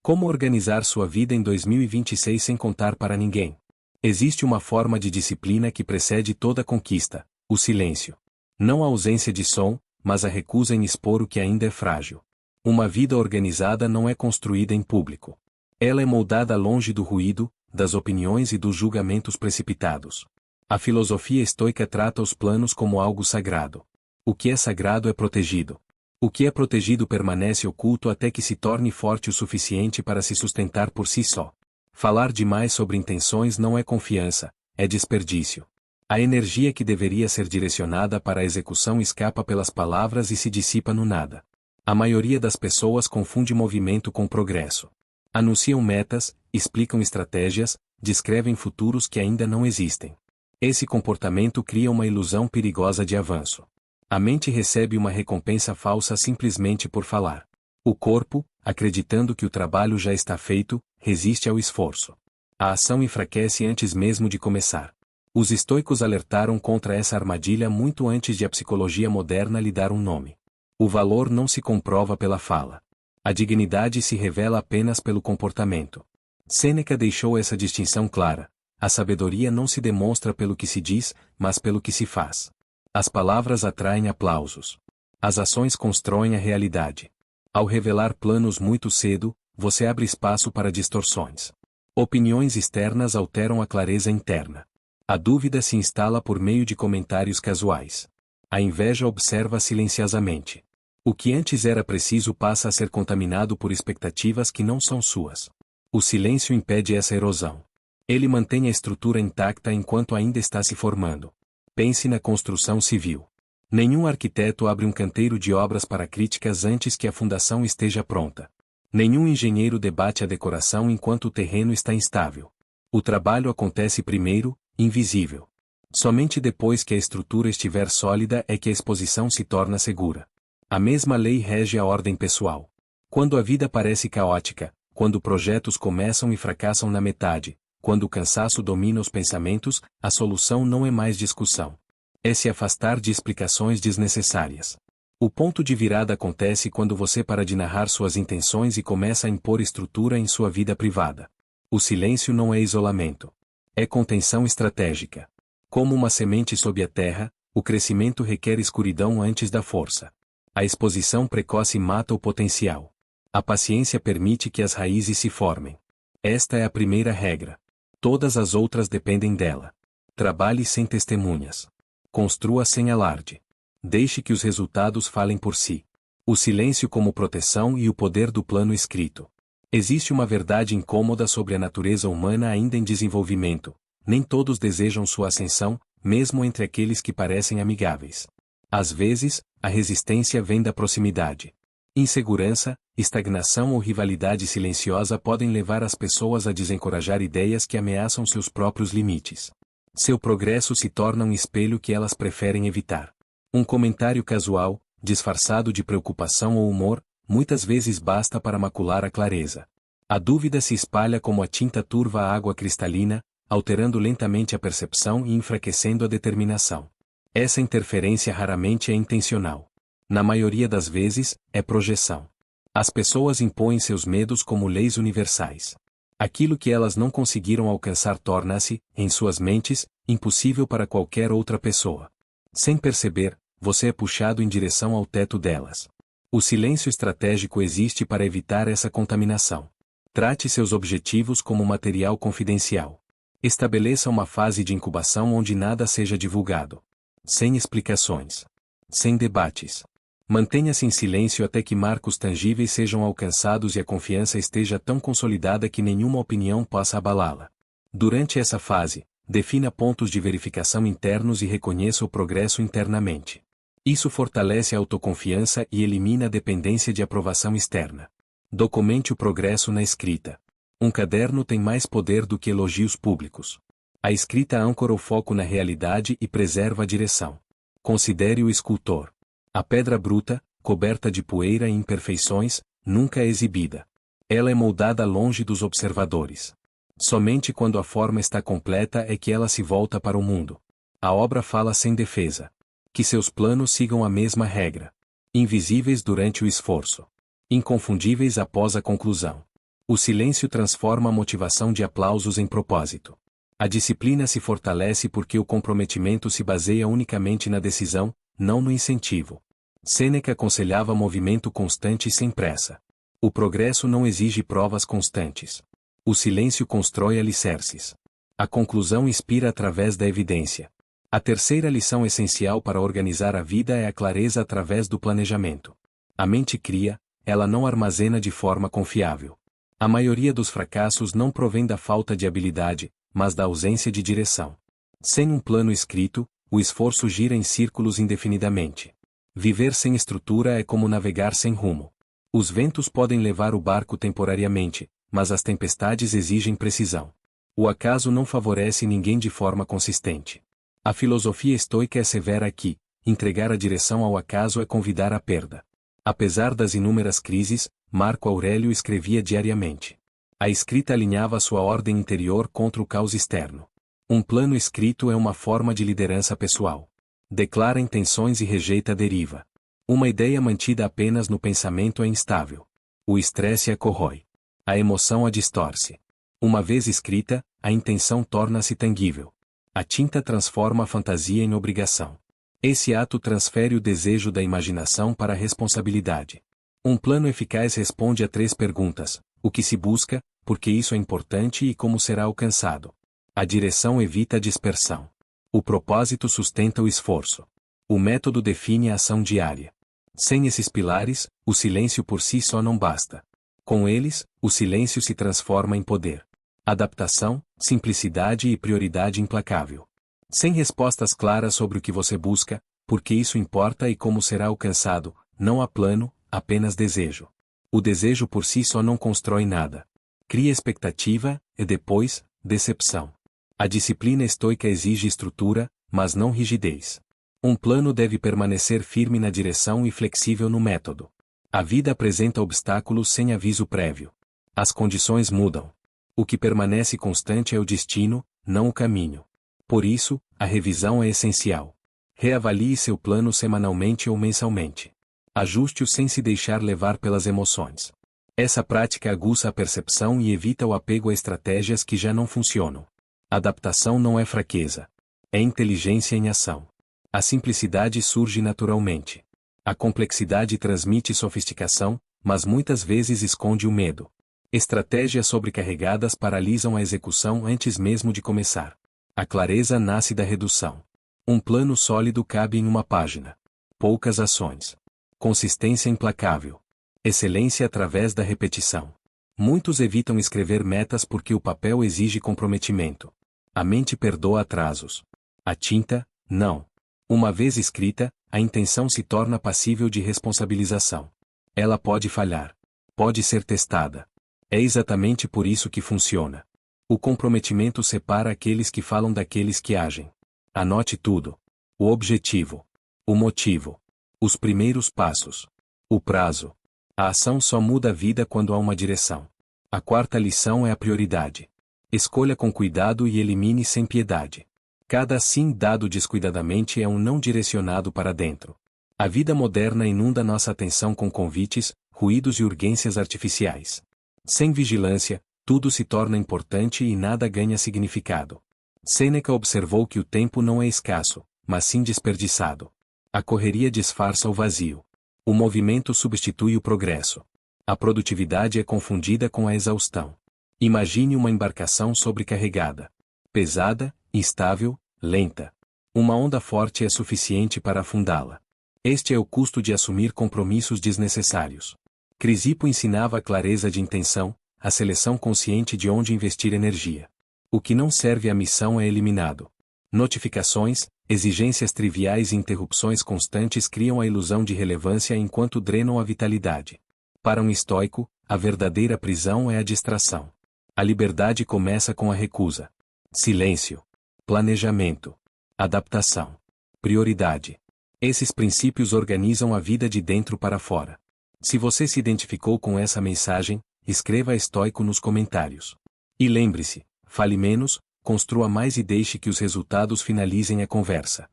Como organizar sua vida em 2026 sem contar para ninguém? Existe uma forma de disciplina que precede toda conquista: o silêncio. Não a ausência de som, mas a recusa em expor o que ainda é frágil. Uma vida organizada não é construída em público. Ela é moldada longe do ruído, das opiniões e dos julgamentos precipitados. A filosofia estoica trata os planos como algo sagrado. O que é sagrado é protegido. O que é protegido permanece oculto até que se torne forte o suficiente para se sustentar por si só. Falar demais sobre intenções não é confiança, é desperdício. A energia que deveria ser direcionada para a execução escapa pelas palavras e se dissipa no nada. A maioria das pessoas confunde movimento com progresso. Anunciam metas, explicam estratégias, descrevem futuros que ainda não existem. Esse comportamento cria uma ilusão perigosa de avanço. A mente recebe uma recompensa falsa simplesmente por falar. O corpo, acreditando que o trabalho já está feito, resiste ao esforço. A ação enfraquece antes mesmo de começar. Os estoicos alertaram contra essa armadilha muito antes de a psicologia moderna lhe dar um nome. O valor não se comprova pela fala. A dignidade se revela apenas pelo comportamento. Sêneca deixou essa distinção clara. A sabedoria não se demonstra pelo que se diz, mas pelo que se faz. As palavras atraem aplausos. As ações constroem a realidade. Ao revelar planos muito cedo, você abre espaço para distorções. Opiniões externas alteram a clareza interna. A dúvida se instala por meio de comentários casuais. A inveja observa silenciosamente. O que antes era preciso passa a ser contaminado por expectativas que não são suas. O silêncio impede essa erosão. Ele mantém a estrutura intacta enquanto ainda está se formando. Pense na construção civil. Nenhum arquiteto abre um canteiro de obras para críticas antes que a fundação esteja pronta. Nenhum engenheiro debate a decoração enquanto o terreno está instável. O trabalho acontece primeiro, invisível. Somente depois que a estrutura estiver sólida é que a exposição se torna segura. A mesma lei rege a ordem pessoal. Quando a vida parece caótica, quando projetos começam e fracassam na metade, quando o cansaço domina os pensamentos, a solução não é mais discussão. É se afastar de explicações desnecessárias. O ponto de virada acontece quando você para de narrar suas intenções e começa a impor estrutura em sua vida privada. O silêncio não é isolamento. É contenção estratégica. Como uma semente sob a terra, o crescimento requer escuridão antes da força. A exposição precoce mata o potencial. A paciência permite que as raízes se formem. Esta é a primeira regra. Todas as outras dependem dela. Trabalhe sem testemunhas. Construa sem alarde. Deixe que os resultados falem por si. O silêncio como proteção e o poder do plano escrito. Existe uma verdade incômoda sobre a natureza humana ainda em desenvolvimento. Nem todos desejam sua ascensão, mesmo entre aqueles que parecem amigáveis. Às vezes, a resistência vem da proximidade. Insegurança, estagnação ou rivalidade silenciosa podem levar as pessoas a desencorajar ideias que ameaçam seus próprios limites. Seu progresso se torna um espelho que elas preferem evitar. Um comentário casual, disfarçado de preocupação ou humor, muitas vezes basta para macular a clareza. A dúvida se espalha como a tinta turva a água cristalina, alterando lentamente a percepção e enfraquecendo a determinação. Essa interferência raramente é intencional. Na maioria das vezes, é projeção. As pessoas impõem seus medos como leis universais. Aquilo que elas não conseguiram alcançar torna-se, em suas mentes, impossível para qualquer outra pessoa. Sem perceber, você é puxado em direção ao teto delas. O silêncio estratégico existe para evitar essa contaminação. Trate seus objetivos como material confidencial. Estabeleça uma fase de incubação onde nada seja divulgado. Sem explicações. Sem debates. Mantenha-se em silêncio até que marcos tangíveis sejam alcançados e a confiança esteja tão consolidada que nenhuma opinião possa abalá-la. Durante essa fase, defina pontos de verificação internos e reconheça o progresso internamente. Isso fortalece a autoconfiança e elimina a dependência de aprovação externa. Documente o progresso na escrita. Um caderno tem mais poder do que elogios públicos. A escrita âncora o foco na realidade e preserva a direção. Considere o escultor. A pedra bruta, coberta de poeira e imperfeições, nunca é exibida. Ela é moldada longe dos observadores. Somente quando a forma está completa é que ela se volta para o mundo. A obra fala sem defesa. Que seus planos sigam a mesma regra. Invisíveis durante o esforço. Inconfundíveis após a conclusão. O silêncio transforma a motivação de aplausos em propósito. A disciplina se fortalece porque o comprometimento se baseia unicamente na decisão, não no incentivo. Sêneca aconselhava movimento constante e sem pressa. O progresso não exige provas constantes. O silêncio constrói alicerces. A conclusão inspira através da evidência. A terceira lição essencial para organizar a vida é a clareza através do planejamento. A mente cria, ela não armazena de forma confiável. A maioria dos fracassos não provém da falta de habilidade, mas da ausência de direção. Sem um plano escrito, o esforço gira em círculos indefinidamente. Viver sem estrutura é como navegar sem rumo. Os ventos podem levar o barco temporariamente, mas as tempestades exigem precisão. O acaso não favorece ninguém de forma consistente. A filosofia estoica é severa aqui: entregar a direção ao acaso é convidar à perda. Apesar das inúmeras crises, Marco Aurélio escrevia diariamente. A escrita alinhava sua ordem interior contra o caos externo. Um plano escrito é uma forma de liderança pessoal. Declara intenções e rejeita a deriva. Uma ideia mantida apenas no pensamento é instável. O estresse a corrói. A emoção a distorce. Uma vez escrita, a intenção torna-se tangível. A tinta transforma a fantasia em obrigação. Esse ato transfere o desejo da imaginação para a responsabilidade. Um plano eficaz responde a 3 perguntas: o que se busca, por que isso é importante e como será alcançado. A direção evita a dispersão. O propósito sustenta o esforço. O método define a ação diária. Sem esses pilares, o silêncio por si só não basta. Com eles, o silêncio se transforma em poder. Adaptação, simplicidade e prioridade implacável. Sem respostas claras sobre o que você busca, por que isso importa e como será alcançado, não há plano, apenas desejo. O desejo por si só não constrói nada. Cria expectativa, e depois, decepção. A disciplina estoica exige estrutura, mas não rigidez. Um plano deve permanecer firme na direção e flexível no método. A vida apresenta obstáculos sem aviso prévio. As condições mudam. O que permanece constante é o destino, não o caminho. Por isso, a revisão é essencial. Reavalie seu plano semanalmente ou mensalmente. Ajuste-o sem se deixar levar pelas emoções. Essa prática aguça a percepção e evita o apego a estratégias que já não funcionam. Adaptação não é fraqueza. É inteligência em ação. A simplicidade surge naturalmente. A complexidade transmite sofisticação, mas muitas vezes esconde o medo. Estratégias sobrecarregadas paralisam a execução antes mesmo de começar. A clareza nasce da redução. Um plano sólido cabe em uma página. Poucas ações. Consistência implacável. Excelência através da repetição. Muitos evitam escrever metas porque o papel exige comprometimento. A mente perdoa atrasos. A tinta, não. Uma vez escrita, a intenção se torna passível de responsabilização. Ela pode falhar. Pode ser testada. É exatamente por isso que funciona. O comprometimento separa aqueles que falam daqueles que agem. Anote tudo. O objetivo. O motivo. Os primeiros passos. O prazo. A ação só muda a vida quando há uma direção. A 4ª lição é a prioridade. Escolha com cuidado e elimine sem piedade. Cada sim dado descuidadamente é um não direcionado para dentro. A vida moderna inunda nossa atenção com convites, ruídos e urgências artificiais. Sem vigilância, tudo se torna importante e nada ganha significado. Sêneca observou que o tempo não é escasso, mas sim desperdiçado. A correria disfarça o vazio. O movimento substitui o progresso. A produtividade é confundida com a exaustão. Imagine uma embarcação sobrecarregada. Pesada, instável, lenta. Uma onda forte é suficiente para afundá-la. Este é o custo de assumir compromissos desnecessários. Crisipo ensinava a clareza de intenção, a seleção consciente de onde investir energia. O que não serve à missão é eliminado. Notificações, exigências triviais e interrupções constantes criam a ilusão de relevância enquanto drenam a vitalidade. Para um estoico, a verdadeira prisão é a distração. A liberdade começa com a recusa. Silêncio. Planejamento. Adaptação. Prioridade. Esses princípios organizam a vida de dentro para fora. Se você se identificou com essa mensagem, escreva estoico nos comentários. E lembre-se, fale menos, construa mais e deixe que os resultados finalizem a conversa.